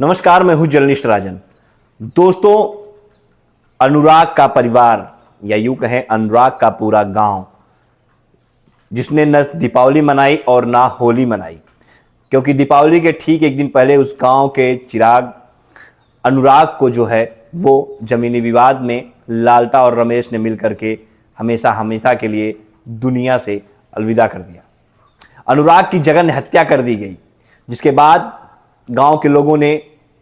नमस्कार, मैं हूं जर्नलिस्ट राजन। दोस्तों, अनुराग का परिवार या यूं कहें अनुराग का पूरा गांव, जिसने न दीपावली मनाई और ना होली मनाई, क्योंकि दीपावली के ठीक एक दिन पहले उस गांव के चिराग अनुराग को जो है वो जमीनी विवाद में लालता और रमेश ने मिलकर के हमेशा हमेशा के लिए दुनिया से अलविदा कर दिया। अनुराग की जघन्य हत्या कर दी गई, जिसके बाद गांव के लोगों ने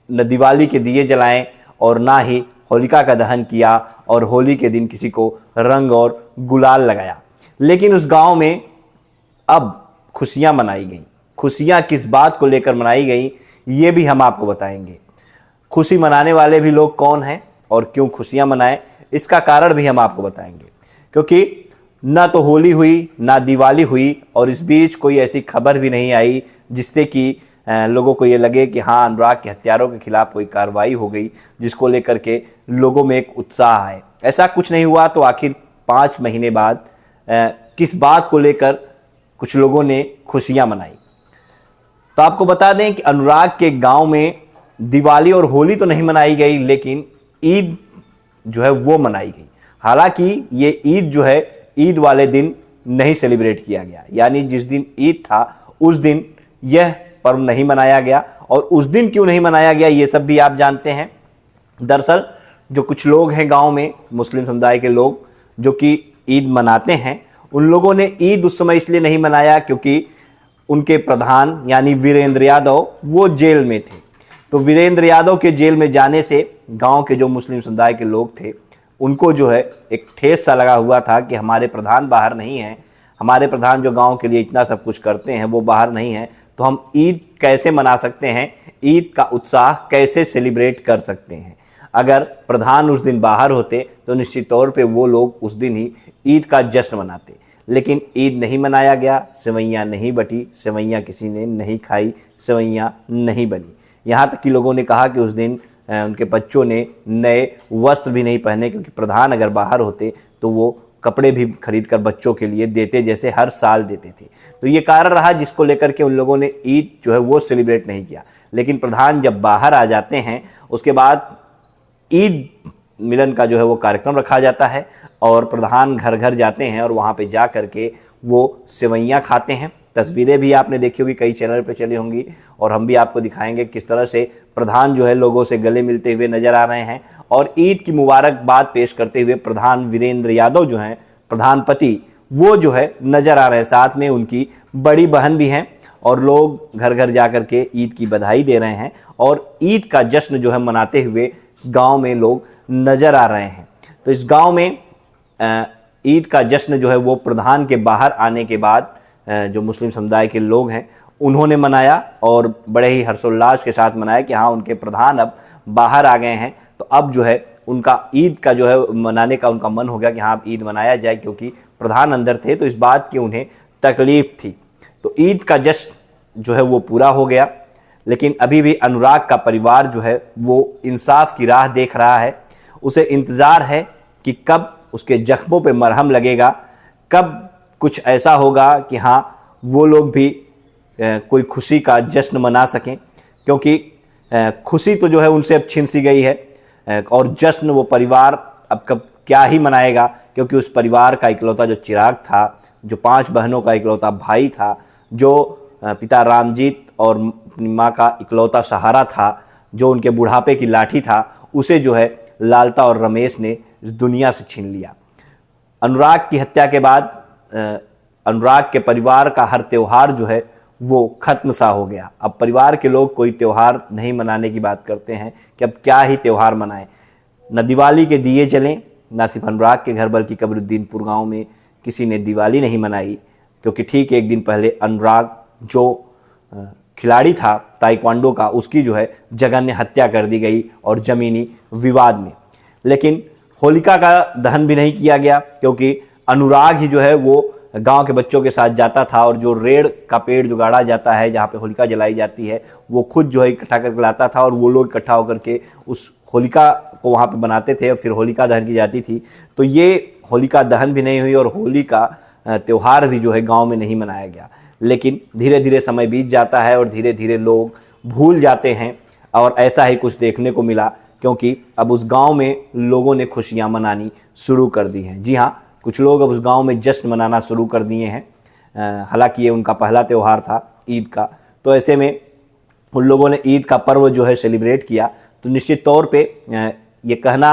न दिवाली के दिए जलाएं और ना ही होलिका का दहन किया और होली के दिन किसी को रंग और गुलाल लगाया। लेकिन उस गांव में अब खुशियां मनाई गई। खुशियां किस बात को लेकर मनाई गई, ये भी हम आपको बताएंगे। खुशी मनाने वाले भी लोग कौन हैं और क्यों खुशियां मनाएं, इसका कारण भी हम आपको बताएंगे। क्योंकि ना तो होली हुई ना दिवाली हुई और इस बीच कोई ऐसी खबर भी नहीं आई जिससे कि लोगों को ये लगे कि हाँ, अनुराग के हत्यारों के खिलाफ कोई कार्रवाई हो गई, जिसको लेकर के लोगों में एक उत्साह है। ऐसा कुछ नहीं हुआ। तो आखिर 5 महीने बाद किस बात को लेकर कुछ लोगों ने खुशियां मनाई। तो आपको बता दें कि अनुराग के गांव में दिवाली और होली तो नहीं मनाई गई, लेकिन ईद जो है वो मनाई गई। हालांकि ये ईद जो है ईद वाले दिन नहीं सेलिब्रेट किया गया, यानी जिस दिन ईद था उस दिन यह पर्व नहीं मनाया गया। और उस दिन क्यों नहीं मनाया गया ये सब भी आप जानते हैं। दरअसल जो कुछ लोग हैं गांव में, मुस्लिम समुदाय के लोग जो कि ईद मनाते हैं, उन लोगों ने ईद उस समय इसलिए नहीं मनाया क्योंकि उनके प्रधान यानी वीरेंद्र यादव वो जेल में थे। तो वीरेंद्र यादव के जेल में जाने से गांव के जो मुस्लिम समुदाय के लोग थे उनको जो है एक ठेस सा लगा हुआ था कि हमारे प्रधान बाहर नहीं हैं, हमारे प्रधान जो गांव के लिए इतना सब कुछ करते हैं वो बाहर नहीं हैं, तो हम ईद कैसे मना सकते हैं, ईद का उत्साह कैसे सेलिब्रेट कर सकते हैं। अगर प्रधान उस दिन बाहर होते तो निश्चित तौर पे वो लोग उस दिन ही ईद का जश्न मनाते। लेकिन ईद नहीं मनाया गया, सेवैयाँ नहीं बटी, सेवैयाँ किसी ने नहीं खाई, सेवैयाँ नहीं बनी। यहाँ तक कि लोगों ने कहा कि उस दिन उनके बच्चों ने नए वस्त्र भी नहीं पहने, क्योंकि प्रधान अगर बाहर होते तो वो कपड़े भी खरीद कर बच्चों के लिए देते, जैसे हर साल देते थे। तो ये कारण रहा जिसको लेकर के उन लोगों ने ईद जो है वो सेलिब्रेट नहीं किया। लेकिन प्रधान जब बाहर आ जाते हैं उसके बाद ईद मिलन का जो है वो कार्यक्रम रखा जाता है और प्रधान घर घर जाते हैं और वहाँ पे जा कर के वो सेवैयाँ खाते हैं। तस्वीरें भी आपने देखी होगी, कई चैनल पे चली होंगी और हम भी आपको दिखाएंगे किस तरह से प्रधान जो है लोगों से गले मिलते हुए नजर आ रहे हैं और ईद की मुबारकबाद पेश करते हुए प्रधान वीरेंद्र यादव जो हैं प्रधानपति, वो जो है नजर आ रहे हैं। साथ में उनकी बड़ी बहन भी हैं और लोग घर घर जा कर के ईद की बधाई दे रहे हैं और ईद का जश्न जो है मनाते हुए इस गाँव में लोग नजर आ रहे हैं। तो इस गाँव में ईद का जश्न जो है वो प्रधान के बाहर आने के बाद जो मुस्लिम समुदाय के लोग हैं उन्होंने मनाया और बड़े ही हर्षोल्लास के साथ मनाया कि हाँ, उनके प्रधान अब बाहर आ गए हैं, तो अब जो है उनका ईद का जो है मनाने का उनका मन हो गया कि हाँ, अब ईद मनाया जाए, क्योंकि प्रधान अंदर थे तो इस बात की उन्हें तकलीफ थी। तो ईद का जश्न जो है वो पूरा हो गया। लेकिन अभी भी अनुराग का परिवार जो है वो इंसाफ की राह देख रहा है। उसे इंतज़ार है कि कब उसके जख्मों पे मरहम लगेगा, कब कुछ ऐसा होगा कि हाँ, वो लोग भी कोई खुशी का जश्न मना सकें, क्योंकि खुशी तो जो है उनसे अब छीन सी गई है और जश्न वो परिवार अब कब क्या ही मनाएगा, क्योंकि उस परिवार का इकलौता जो चिराग था, जो 5 बहनों का इकलौता भाई था, जो पिता रामजीत और माँ का इकलौता सहारा था, जो उनके बुढ़ापे की लाठी था, उसे जो है लालता और रमेश ने इस दुनिया से छीन लिया। अनुराग की हत्या के बाद अनुराग के परिवार का हर त्यौहार जो है वो खत्म सा हो गया। अब परिवार के लोग कोई त्यौहार नहीं मनाने की बात करते हैं कि अब क्या ही त्यौहार मनाएं। न दिवाली के दिए जलें, ना सिर्फ अनुराग के घर बल्कि कबरुद्दीनपुर गांव में किसी ने दिवाली नहीं मनाई, क्योंकि ठीक एक दिन पहले अनुराग जो खिलाड़ी था ताइक्वांडो का, उसकी जो है जघन्य हत्या कर दी गई और ज़मीनी विवाद में। लेकिन होलिका का दहन भी नहीं किया गया, क्योंकि अनुराग ही जो है वो गांव के बच्चों के साथ जाता था और जो रेड़ का पेड़ जो गाड़ा जाता है जहाँ पे होलिका जलाई जाती है, वो खुद जो है इकट्ठा करके लाता था और वो लोग इकट्ठा होकर के उस होलिका को वहाँ पे बनाते थे और फिर होलिका दहन की जाती थी। तो ये होलिका दहन भी नहीं हुई और होली का त्यौहार भी जो है गांव में नहीं मनाया गया। लेकिन धीरे धीरे समय बीत जाता है और धीरे धीरे लोग भूल जाते हैं और ऐसा ही कुछ देखने को मिला, क्योंकि अब उस गांव में लोगों ने खुशियां मनानी शुरू कर दी हैं। जी हाँ, कुछ लोग अब उस गांव में जश्न मनाना शुरू कर दिए हैं। हालांकि ये उनका पहला त्यौहार था ईद का, तो ऐसे में उन लोगों ने ईद का पर्व जो है सेलिब्रेट किया। तो निश्चित तौर पे ये कहना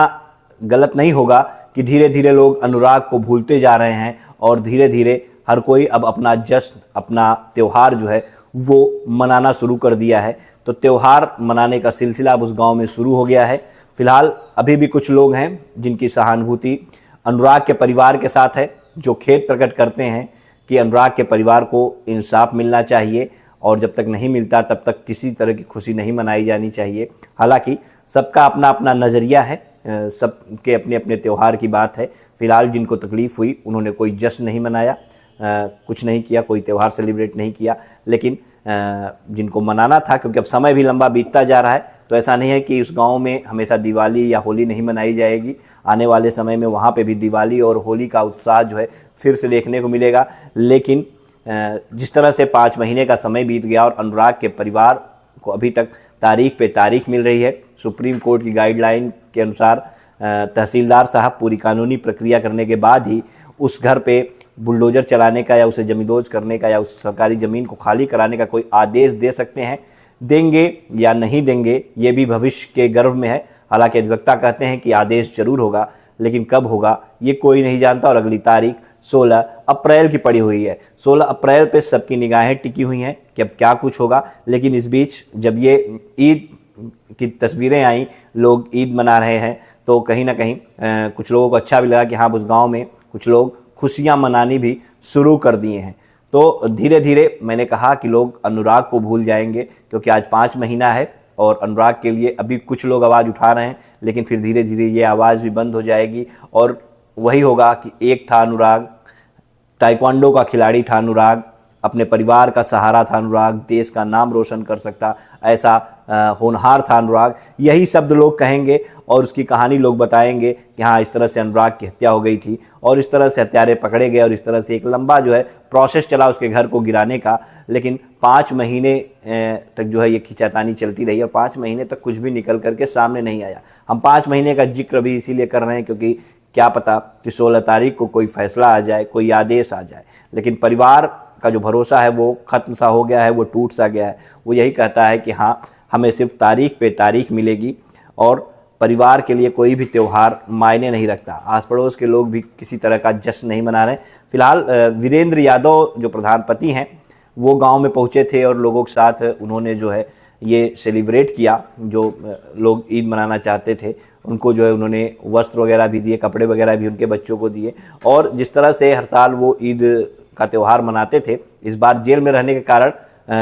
गलत नहीं होगा कि धीरे धीरे लोग अनुराग को भूलते जा रहे हैं और धीरे धीरे हर कोई अब अपना जश्न, अपना त्यौहार जो है वो मनाना शुरू कर दिया है। तो त्यौहार मनाने का सिलसिला अब उस गांव में शुरू हो गया है। फिलहाल अभी भी कुछ लोग हैं जिनकी सहानुभूति अनुराग के परिवार के साथ है, जो खेद प्रकट करते हैं कि अनुराग के परिवार को इंसाफ मिलना चाहिए और जब तक नहीं मिलता तब तक किसी तरह की खुशी नहीं मनाई जानी चाहिए। हालांकि सबका अपना अपना नज़रिया है, सबके अपने अपने त्यौहार की बात है। फिलहाल जिनको तकलीफ़ हुई उन्होंने कोई जश्न नहीं मनाया, कुछ नहीं किया, कोई त्यौहार सेलिब्रेट नहीं किया। लेकिन जिनको मनाना था, क्योंकि अब समय भी लंबा बीतता जा रहा है, तो ऐसा नहीं है कि उस गांव में हमेशा दिवाली या होली नहीं मनाई जाएगी। आने वाले समय में वहाँ पे भी दिवाली और होली का उत्साह जो है फिर से देखने को मिलेगा। लेकिन जिस तरह से 5 महीने का समय बीत गया और अनुराग के परिवार को अभी तक तारीख पे तारीख मिल रही है, सुप्रीम कोर्ट की गाइडलाइन के अनुसार तहसीलदार साहब पूरी कानूनी प्रक्रिया करने के बाद ही उस घर पे बुलडोजर चलाने का या उसे जमींदोज करने का या उस सरकारी ज़मीन को खाली कराने का कोई आदेश दे सकते हैं। देंगे या नहीं देंगे ये भी भविष्य के गर्भ में है। हालांकि अधिवक्ता कहते हैं कि आदेश जरूर होगा, लेकिन कब होगा ये कोई नहीं जानता। और अगली तारीख 16 अप्रैल की पड़ी हुई है। 16 अप्रैल पे सबकी निगाहें टिकी हुई हैं कि अब क्या कुछ होगा। लेकिन इस बीच जब ये ईद की तस्वीरें आई, लोग ईद मना रहे हैं, तो कहीं ना कहीं कुछ लोगों को अच्छा भी लगा कि हाँ, उस गांव में कुछ लोग खुशियां मनानी भी शुरू कर दिए हैं। तो धीरे धीरे मैंने कहा कि लोग अनुराग को भूल जाएंगे, क्योंकि आज 5 महीना है और अनुराग के लिए अभी कुछ लोग आवाज़ उठा रहे हैं, लेकिन फिर धीरे धीरे ये आवाज़ भी बंद हो जाएगी और वही होगा कि एक था अनुराग, ताइक्वांडो का खिलाड़ी था अनुराग, अपने परिवार का सहारा था अनुराग, देश का नाम रोशन कर सकता ऐसा होनहार था अनुराग। यही शब्द लोग कहेंगे और उसकी कहानी लोग बताएंगे कि हाँ, इस तरह से अनुराग की हत्या हो गई थी और इस तरह से हत्यारे पकड़े गए और इस तरह से एक लंबा जो है प्रोसेस चला उसके घर को गिराने का। लेकिन 5 महीने तक जो है ये खींचातानी चलती रही और 5 महीने तक कुछ भी निकल करके सामने नहीं आया। हम 5 महीने का जिक्र भी इसीलिए कर रहे हैं क्योंकि क्या पता कि 16 तारीख को कोई फैसला आ जाए, कोई आदेश आ जाए। लेकिन परिवार का जो भरोसा है वो खत्म सा हो गया है, वो टूट सा गया है। वो यही कहता है कि हाँ, हमें सिर्फ तारीख पे तारीख मिलेगी और परिवार के लिए कोई भी त्यौहार मायने नहीं रखता। आस पड़ोस के लोग भी किसी तरह का जश्न नहीं मना रहे। फिलहाल वीरेंद्र यादव जो प्रधानपति हैं वो गांव में पहुंचे थे और लोगों के साथ उन्होंने जो है ये सेलिब्रेट किया। जो लोग ईद मनाना चाहते थे उनको जो है उन्होंने वस्त्र वगैरह भी दिए, कपड़े वगैरह भी उनके बच्चों को दिए। और जिस तरह से हर साल वो ईद का त्यौहार मनाते थे, इस बार जेल में रहने के कारण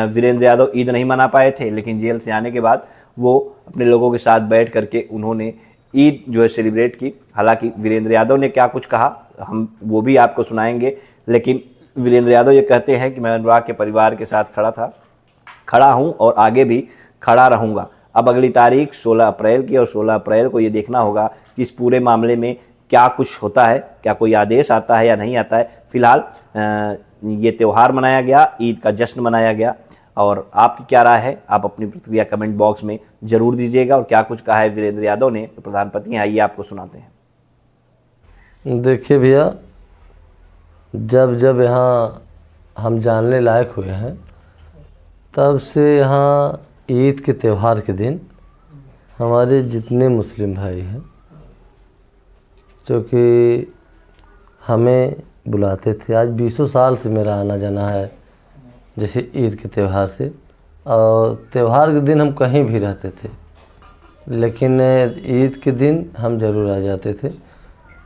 वीरेंद्र यादव ईद नहीं मना पाए थे, लेकिन जेल से आने के बाद वो अपने लोगों के साथ बैठ करके उन्होंने ईद जो है सेलिब्रेट की। हालांकि वीरेंद्र यादव ने क्या कुछ कहा हम वो भी आपको सुनाएंगे, लेकिन वीरेंद्र यादव ये कहते हैं कि मैं अनुराग के परिवार के साथ खड़ा हूँ और आगे भी खड़ा रहूँगा। अब अगली तारीख 16 अप्रैल की और 16 अप्रैल को ये देखना होगा कि इस पूरे मामले में क्या कुछ होता है, क्या कोई आदेश आता है या नहीं आता है। फिलहाल ये त्यौहार मनाया गया, ईद का जश्न मनाया गया। और आपकी क्या राय है, आप अपनी प्रतिक्रिया कमेंट बॉक्स में ज़रूर दीजिएगा। और क्या कुछ कहा है वीरेंद्र यादव ने, जो प्रधानपति हैं, आइए आपको सुनाते हैं। देखिए भैया, जब जब यहाँ हम जानने लायक हुए हैं तब से यहाँ ईद के त्यौहार के दिन हमारे जितने मुस्लिम भाई हैं जो कि हमें बुलाते थे, आज 20 साल से मेरा आना जाना है जैसे ईद के त्यौहार से। और त्यौहार के दिन हम कहीं भी रहते थे, लेकिन ईद के दिन हम ज़रूर आ जाते थे।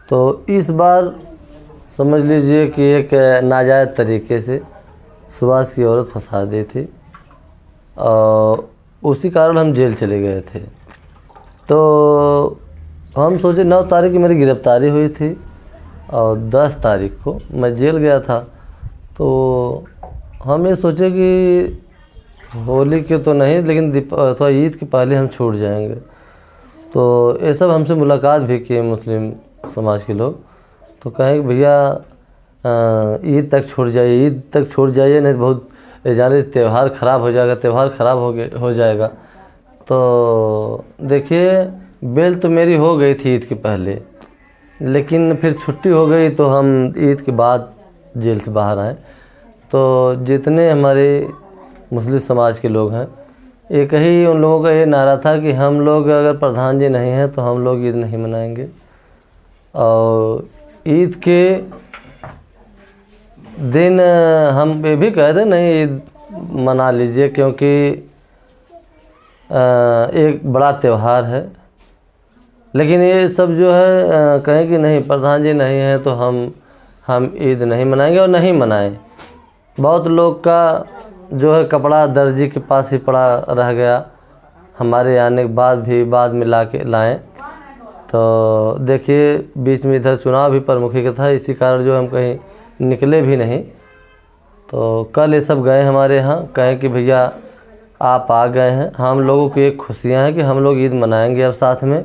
तो इस बार समझ लीजिए कि एक नाजायज़ तरीके से सुभाष की औरत फंसा दी थी और उसी कारण हम जेल चले गए थे। तो हम सोचे 9 तारीख की मेरी गिरफ़्तारी हुई थी और 10 तारीख को मैं जेल गया था। तो हम ये सोचे कि होली के तो नहीं, लेकिन थोड़ा ईद के पहले हम छूट जाएंगे। तो ये सब हमसे मुलाकात भी किए मुस्लिम समाज के लोग, तो कहे भैया ईद तक छूट जाइए, नहीं तो बहुत जाने त्यौहार ख़राब हो जाएगा, त्यौहार ख़राब हो जाएगा। तो देखिए बेल तो मेरी हो गई थी ईद के पहले, लेकिन फिर छुट्टी हो गई तो हम ईद के बाद जेल से बाहर आए। तो जितने हमारे मुस्लिम समाज के लोग हैं, एक ही उन लोगों का ये नारा था कि हम लोग अगर प्रधान जी नहीं हैं तो हम लोग ईद नहीं मनाएंगे। और ईद के दिन हम ये भी कह रहे नहीं ईद मना लीजिए, क्योंकि एक बड़ा त्यौहार है। लेकिन ये सब जो है कहें कि नहीं प्रधान जी नहीं हैं तो हम ईद नहीं मनाएंगे और नहीं मनाएं। बहुत लोग का जो है कपड़ा दर्जी के पास ही पड़ा रह गया, हमारे आने के बाद भी बाद में ला के लाएँ। तो देखिए बीच में इधर चुनाव भी प्रमुखी का था, इसी कारण जो हम कहीं निकले भी नहीं। तो कल ये सब गए हमारे यहाँ, कहें कि भैया आप आ गए हैं, हम लोगों की एक खुशियाँ हैं कि हम लोग ईद मनाएंगे अब साथ में।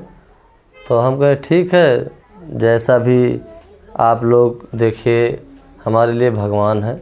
तो हम कहे ठीक है, जैसा भी आप लोग देखिए हमारे लिए भगवान है।